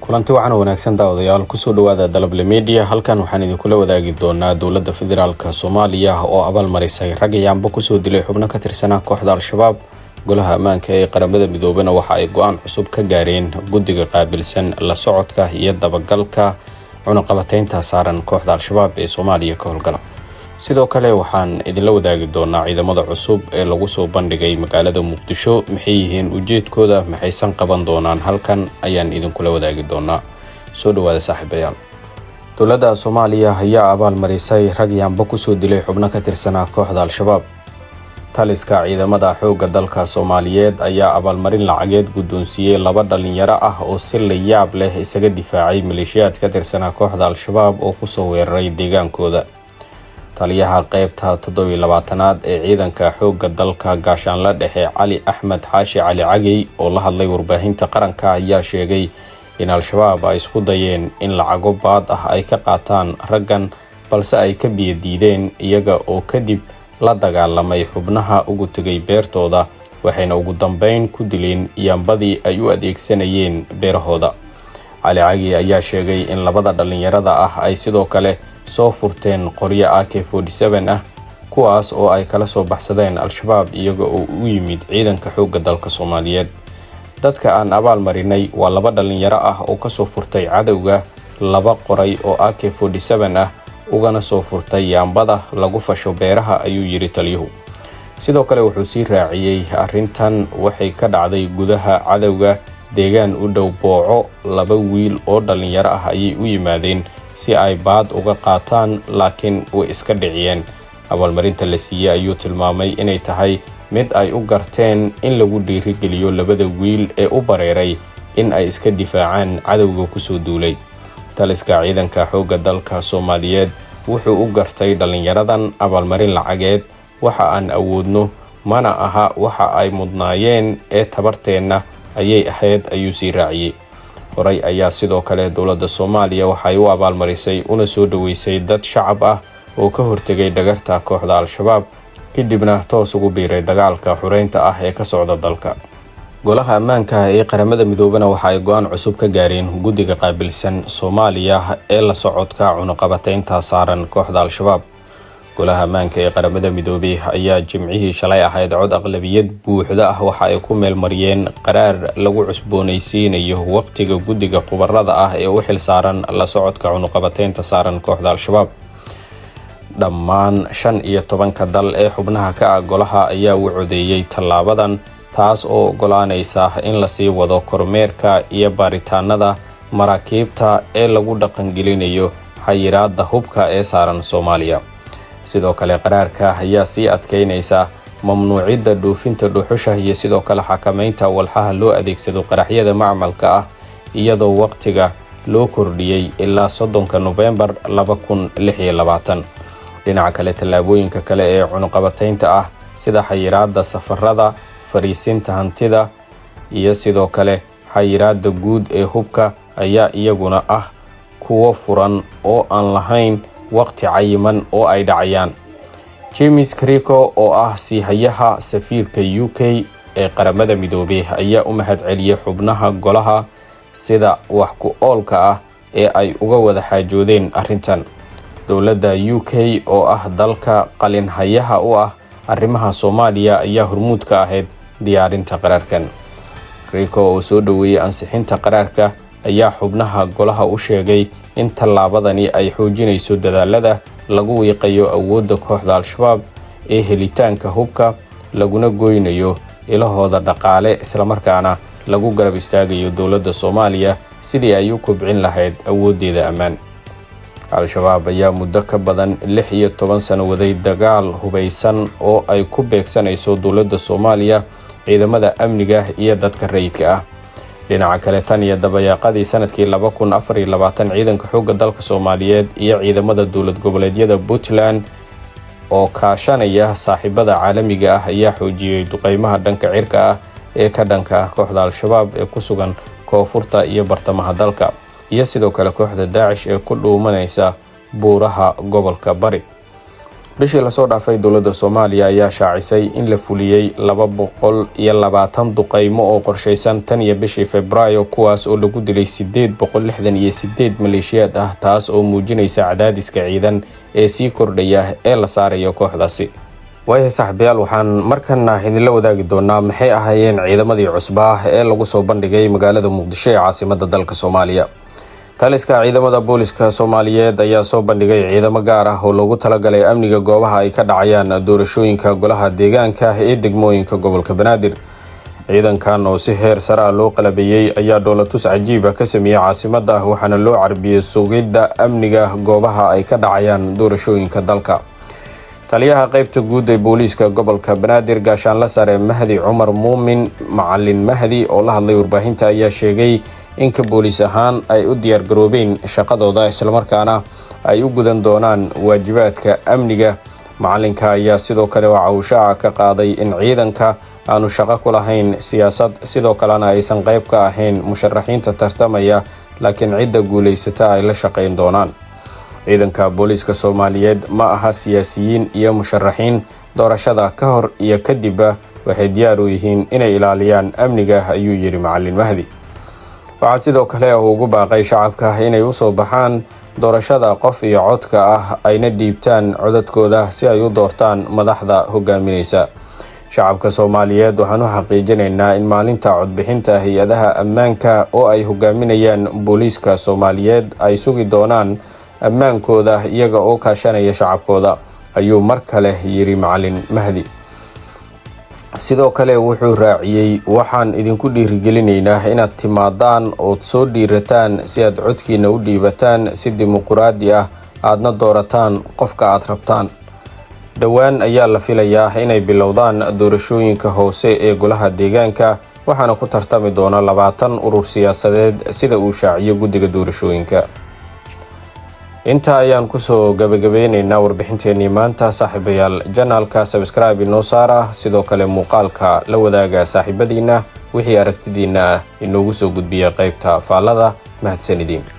kulanti wacan wanaagsan daawadayaal kusoo dhawaada Dalable Media. Halkan waxaan idinkula wadaagi doonaa dowladda federaalka Soomaaliya oo abaal marisay rag yaanba kusoo dilay xubno ka tirsanaa kooxda Al-Shabaab. Golaha ammaanka ee qaramada midoobana waxa ay go'aan cusub ka gaareen guddiga qaabilsan la socodka iyo dabagalka cunaqabataynta saaran kooxda Al-Shabaab ee Soomaaliya ka howlgala. sidoo kale waxaan idinla wadaagi doonaa ciidamada cusub ee lagu soo bandhigay magaalada Muqdisho maxay yihiin ujeedkooda, maxaysan qaban doonaan. halkan ayaan idinkula wadaagi doonaa. soo dhawaada saaxiibayaal. dowladda Soomaaliya ayaa abaal marisay rag yaanba kusoo dilay xubno ka tirsanaa kooxda Al-Shabaab. taliska ciidamada xoogga dalka Soomaaliyeed ayaa abaalmarin lacageed guddoonsiiyay laba dhalinyaro ah oo si la yaab leh isaga difaacay maleeshiyaad ka tirsanaa kooxda Al-Shabaab oo kusoo weeraray deegaankooda. taliyaha qaybta 27aad ee ciidanka xoogga dalka gaashaanle dhexe Cali Axmed Xaashi Cali Cagey oo la hadlay warbaahinta qaranka ayaa sheegay in Al-Shabaab ay isku dayeen in lacago baad ah ay ka qaataan raggan, balse ay ka biyadiideen iyaga oo kadib la dagaalamay xubnaha ugu tagay beertooda, waxayna ugu dambeyn ku dileen yaambadii ay u adeegsanayeen beerahooda. Cali Cagey ayaa sheegay in labada dhalinyarada ah ay sidoo kale soo furteen qoryo AK-47 ah kuwaas oo ay kala soo baxsadeen Al-Shabaab iyaga oo u yimid ciidanka xoogga dalka Soomaaliyeed. dadka aan abaal marinay waa laba dhalinyaro ah oo ka soo furtay cadawga laba qoray oo AK-47 ah ugana soo furtay yaambada lagu fasho beeraha, ayuu yiri taliyuhu. sidoo kale wuxuu sii raaciyay arrintan waxay ka dhacday gudaha cadawga deegaan u dhow Booco. laba wiil oo dhalinyaro ah ayay u yimaadeen si ay baad uga qaataan, laakiin way iska dhiciyeen. abaalmarinta la siiyay ayuu tilmaamay inay tahay mid ay u garteen in lagu dhiirigeliyo labada wiil ee u bareeray in ay iska difaacaan cadawga kusoo duulay. taliska ciidanka xoogga dalka Soomaaliyeed wuxuu u gartay dhalinyaradan abaalmarin lacageed waxa aan awoodno, mana aha waxa ay mudnaayeen ee tabarteena ayay ahayd, ayuu sii raaciyay. horay ayaa sidoo kale dowladda Soomaaliya waxay u abaalmarisay una soo dhaweysay dad shacab ah oo ka hortagay dhagarta kooxda Al-Shabaab kadibna toos ugu biiray dagaalka xureynta ah ee ka socda dalka. golaha ammaanka ee qaramada midoobana waxa ay go'aan cusub ka gaareen guddiga qaabilsan Soomaaliya ee la socodka cunaqabataynta saaran kooxda Al-Shabaab. golaha ammaanka ee qaramada midoobay ayaa jimcihii shalay ahayd cod aqlabiyad buuxda ah waxa ay ku meel mariyeen qaraar lagu cusboonaysiinayo waqtiga guddiga khubarada ah ee u xil saaran la socodka cunaqabataynta saaran kooxda Al-Shabaab. dhammaan 15 dal ee xubnaha ka ah golaha ayaa u codeeyay tallaabadan, taas oo ogolaanaysa in la sii wado kormeerka iyo baaritaanada maraakiibta ee lagu dhaqangelinayo xayiraadda hubka ee saaran Soomaaliya. sidoo kale qaraarka ayaa sii adkeynaysa mamnuucidda dhoofinta dhuxusha iyo sidoo kale xakamaynta walxaha loo adeegsado qaraxyada macmalka ah iyadoo waqtiga loo kordhiyay ilaa 30 November 2026. dhinaca kale tallaabooyinka kale ee cunaqabataynta ah sida xayiraadda safarada, fariisinta hantida iyo sidoo kale xayiraadda guud ee hubka ayaa iyaguna ah kuwo furan oo aan lahayn waqti cayiman oo ay dhacayaan. James Kriko oo ah siihayaha safiirka UK ee qaramada midoobay ayaa u mahadceliyay xubnaha golaha sida wax ku oolka ah ee ay uga wada xaajoodeen arrintan. dowladda UK oo ah dalka qalin hayaha u ah arrimaha Soomaaliya ayaa hormuud ka ahayd diyaarinta qaraarkan. Kriko oo soo dhaweeyay ansixinta qaraarka ayaa xubnaha golaha u sheegay in tallaabadani ay xoojinayso dadaalada lagu wiiqayo awoodda kooxda Al-Shabaab ee helitaanka hubka, laguna goynayo ilahooda dhaqaale, isla markaana lagu garab istaagayo dowladda Soomaaliya sidii ay u kobcin lahayd awoodeeda ammaan. Al-Shabaab ayaa muddo ka badan 16 sano waday dagaal hubeysan oo ay ku beegsanayso dowladda Soomaaliya, ciidamada amniga iyo dadka rayidka ah. dhinaca kale tan iyo dabayaaqadii sanadkii 2024 ciidanka xoogga dalka Soomaaliyeed iyo ciidamada dowlad goboleedyada Puntland oo kaashanaya saaxiibada caalamiga ah ayaa xoojiyay duqeymaha dhanka cirka ah ee ka dhanka ah kooxda Al-Shabaab ee ku sugan koonfurta iyo bartamaha dalka, iyo sidoo kale kooxda Daesh ee ku dhuumanaysa buuraha gobolka Bari. bishii la soo dhaafay dowladda Soomaaliya ayaa shaacisay in la fuliyay 220 duqeymo oo qorsheysan tan iyo bishii Febraayo kuwaas oo lagu dilay 868 maleeshiyaad ah taas oo muujinaysa cadaadiska ciidan ee sii kordhaya ee la saarayo kooxdaasi. Waayahay saaxiibayaal, waxaan markana idinla wadaagi doonaa maxay ahaayeen ciidamadii cusbaa ee lagu soo bandhigay magaalada Muqdisho ee caasimadda dalka Soomaaliya. Taliska ciidamada booliska Soomaaliyeed ayaa soo bandhigay ciidamo gaar ah oo loogu talagalay amniga goobaha ay ka dhacayaan doorashooyinka golaha deegaanka ee degmooyinka gobolka Banaadir. ciidankan oo si heer sare ah loo qalabeeyay ayaa dowlatus cajiib ah ka sameeyay caasimadda waxaana loo carbiyay sugidda amniga goobaha ay ka dhacayaan doorashooyinka dalka. taliyaha qaybta guud ee booliska gobolka Banaadir gaashaanle sare Mahdi Cumar Muumin Macalin Mahdi oo la hadlay warbaahinta ayaa sheegay in ka boolis ahaan ay u diyaar garoobeen shaqadooda isla markaana ay u gudan doonaan waajibaadka amniga. macalinka ayaa sidoo kale waxa uu shaaca ka qaaday in ciidanka aanu shaqo ku lahayn siyaasad sidoo kalena aysan qayb ka ahayn musharaxiinta tartamaya laakiin cidda guuleysata ay la shaqeyn doonaan. ciidanka booliska Soomaaliyeed ma aha siyaasiyiin iyo musharaxiin doorashada ka hor iyo kadib waxay diyaar u yihiin inay ilaaliyaan amniga ayuu yiri Macalin Mahdi. waxaa sidoo kale uu ugu baaqay shacabka inay u soo baxaan doorashada qof iyo codka ah ayna dhiibtaan codadkooda si ay u doortaan madaxda hogaaminaysa. shacabka Soomaaliyeed waxaan u xaqiijinaynaa in maalinta codbixinta hay'adaha ammaanka oo ay hogaaminayaan booliska Soomaaliyeed ay sugi doonaan ammaankooda iyaga oo kaashanaya shacabkooda ayuu mar kale yiri Macalin Mahdi. sidoo kale wuxuu raaciyay waxaan idinku dhiirigelinaynaa inaad timaadaan oo soo dhiirataan si aad codkiina u dhiibataan si dimuqraadi ah aadna doorataan qofka aad rabtaan. dhowaan ayaa la filayaa inay bilowdaan doorashooyinka hoose ee golaha deegaanka waxaana ku tartami doona 20 urur siyaasadeed sida uu shaaciyo guddiga doorashooyinka. inta ayaan kusoo gabagabeynaynaa warbixinteennii maanta. saaxiibayaal, janaalka subscribe inoo saara, sidoo kale muuqaalka la wadaaga saaxiibadiina wixii aragtidiina inoogu soo gudbiya qaybta faallada. mahadsanidin.